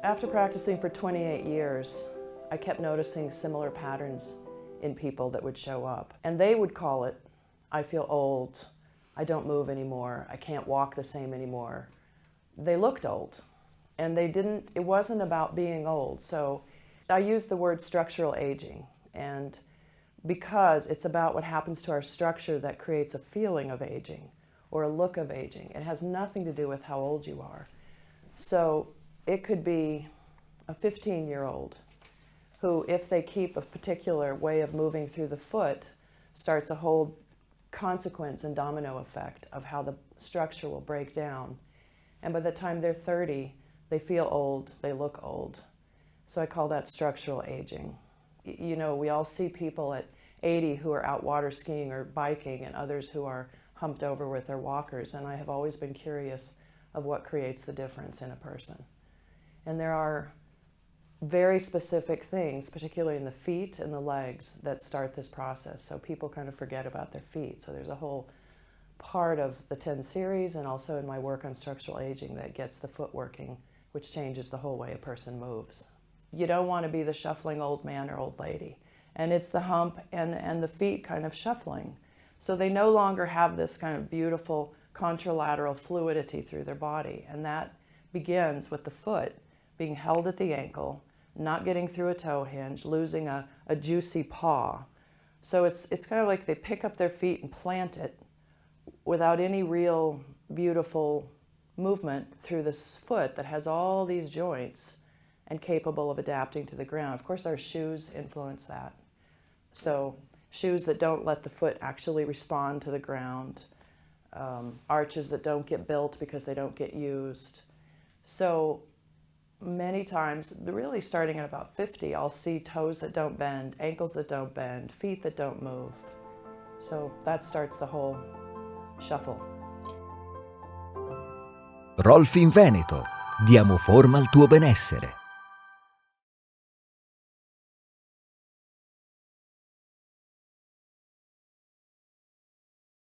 After practicing for 28 years, I kept noticing similar patterns in people that would show up. And they would call it, I feel old, I don't move anymore, I can't walk the same anymore. They looked old, and it wasn't about being old. So I use the word structural aging, and because it's about what happens to our structure that creates a feeling of aging or a look of aging. It has nothing to do with how old you are. So it could be a 15-year-old who, if they keep a particular way of moving through the foot, starts a whole consequence and domino effect of how the structure will break down. And by the time they're 30, they feel old, they look old. So I call that structural aging. You know, we all see people at 80 who are out water skiing or biking, and others who are humped over with their walkers. And I have always been curious of what creates the difference in a person. And there are very specific things, particularly in the feet and the legs, that start this process. So people kind of forget about their feet. So there's a whole part of the 10 series and also in my work on structural aging that gets the foot working, which changes the whole way a person moves. You don't want to be the shuffling old man or old lady. And it's the hump and the feet kind of shuffling. So they no longer have this kind of beautiful contralateral fluidity through their body. And that begins with the foot being held at the ankle, not getting through a toe hinge, losing a juicy paw. So it's kind of like they pick up their feet and plant it without any real beautiful movement through this foot that has all these joints and capable of adapting to the ground. Of course, our shoes influence that. So shoes that don't let the foot actually respond to the ground, arches that don't get built because they don't get used. So many times, really starting at about 50, I'll see toes that don't bend, ankles that don't bend, feet that don't move. So that starts the whole shuffle. Rolfing Veneto. Diamo forma al tuo benessere.